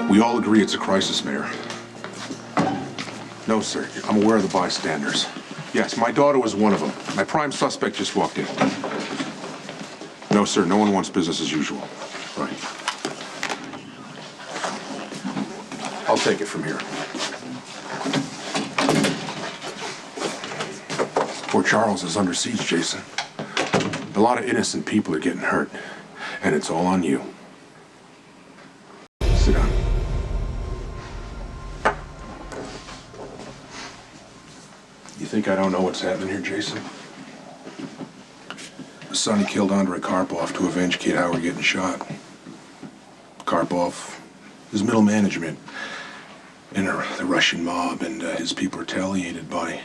We all agree it's a crisis, Mayor. No, sir. I'm aware of the bystanders. Yes, my daughter was one of them. My prime suspect just walked in. No, sir. No one wants business as usual. Right. I'll take it from here. Port Charles is under siege, Jason. A lot of innocent people are getting hurt, and it's all on you. Sit down. You think I don't know what's happening here, Jason? Sonny killed Andrei Karpov to avenge Kid Howard getting shot. Karpov, his middle management, and the Russian mob and his people retaliated by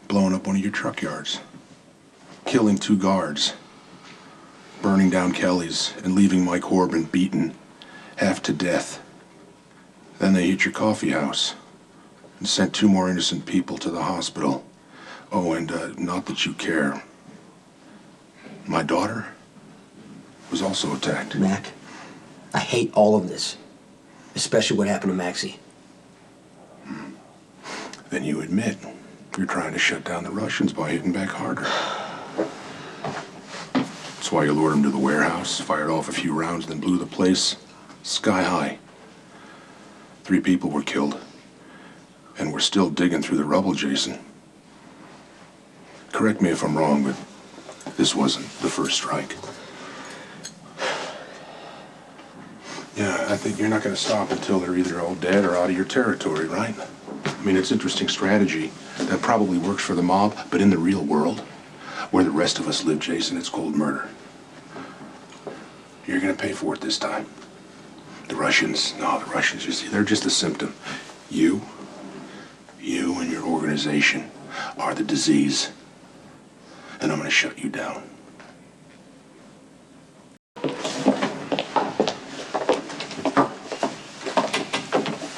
blowing up one of your truck yards, killing 2 guards, burning down Kelly's, and leaving Mike Horban beaten half to death. Then they hit your coffee house and sent 2 more innocent people to the hospital. Oh, and not that you care, my daughter was also attacked. Mac, I hate all of this, especially what happened to Maxie. Then you admit you're trying to shut down the Russians by hitting back harder. That's why you lured them to the warehouse, fired off a few rounds, then blew the place sky high. 3 people were killed. And we're still digging through the rubble, Jason. Correct me if I'm wrong, but this wasn't the first strike. Yeah, I think you're not going to stop until they're either all dead or out of your territory, right? I mean, it's interesting strategy. That probably works for the mob, but in the real world, where the rest of us live, Jason, it's cold murder. You're going to pay for it this time. The Russians, you see, they're just a symptom. You and your organization are the disease, and I'm going to shut you down.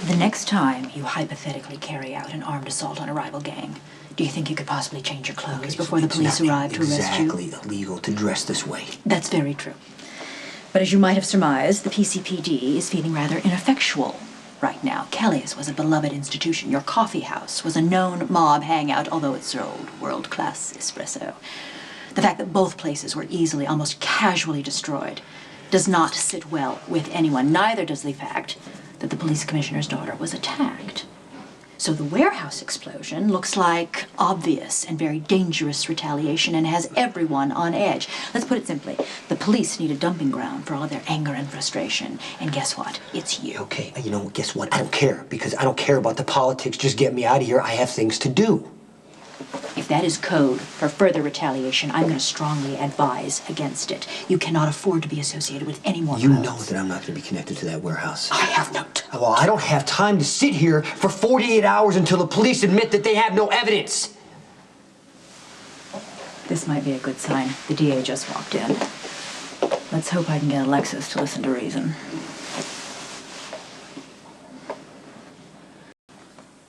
The next time you hypothetically carry out an armed assault on a rival gang, do you think you could possibly change your clothes before the police arrive to arrest you? It's exactly illegal to dress this way. That's very true. But as you might have surmised, the PCPD is feeling rather ineffectual right now. Kelly's was a beloved institution. Your coffee house was a known mob hangout, although it sold world-class espresso. The fact that both places were easily, almost casually destroyed does not sit well with anyone. Neither does the fact that the police commissioner's daughter was attacked. So the warehouse explosion looks like obvious and very dangerous retaliation and has everyone on edge. Let's put it simply. The police need a dumping ground for all of their anger and frustration. And guess what? It's you. Okay, you know, guess what? I don't care, because I don't care about the politics. Just get me out of here. I have things to do. If that is code for further retaliation, I'm going to strongly advise against it. You cannot afford to be associated with any more You crowds. know that I'm not going to be connected to that warehouse. I have no doubt. Well, I don't have time to sit here for 48 hours until the police admit that they have no evidence. This might be a good sign. The DA just walked in. Let's hope I can get Alexis to listen to reason.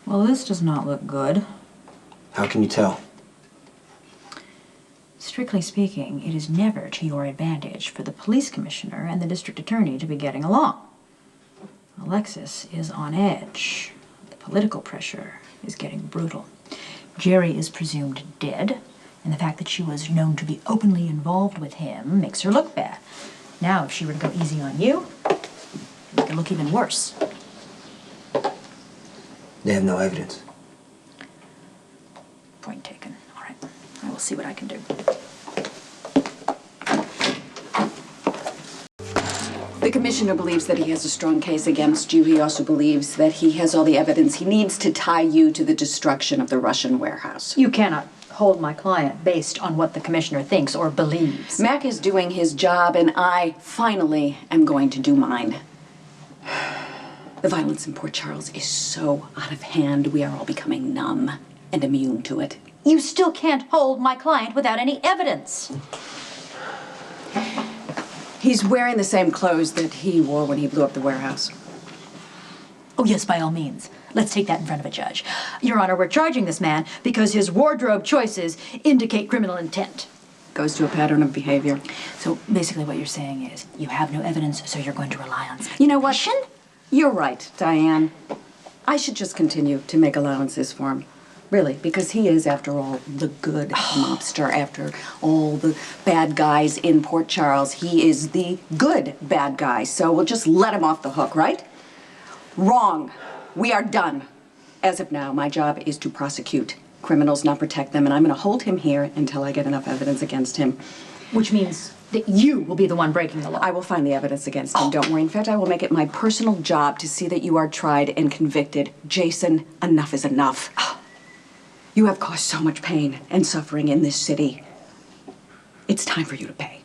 Well, this does not look good. How can you tell? Strictly speaking, it is never to your advantage for the police commissioner and the district attorney to be getting along. Alexis is on edge. The political pressure is getting brutal. Jerry is presumed dead, and the fact that she was known to be openly involved with him makes her look bad. Now, if she were to go easy on you, it would look even worse. They have no evidence. Point taken. All right. I will see what I can do. The commissioner believes that he has a strong case against you. He also believes that he has all the evidence he needs to tie you to the destruction of the Russian warehouse. You cannot hold my client based on what the commissioner thinks or believes. Mac is doing his job, and I, finally, am going to do mine. The violence in Port Charles is so out of hand, we are all becoming numb and immune to it. You still can't hold my client without any evidence. He's wearing the same clothes that he wore when he blew up the warehouse. Oh, yes, by all means. Let's take that in front of a judge. Your Honor, we're charging this man because his wardrobe choices indicate criminal intent. Goes to a pattern of behavior. So basically what you're saying is you have no evidence, so you're going to rely on speculation? You know what? You're right, Diane. I should just continue to make allowances for him. Really, because he is, after all, the good mobster. After all the bad guys in Port Charles, he is the good bad guy. So we'll just let him off the hook, right? Wrong. We are done. As of now, my job is to prosecute criminals, not protect them, and I'm going to hold him here until I get enough evidence against him. Which means that you will be the one breaking the law. I will find the evidence against him, don't worry. In fact, I will make it my personal job to see that you are tried and convicted. Jason, enough is enough. You have caused so much pain and suffering in this city. It's time for you to pay.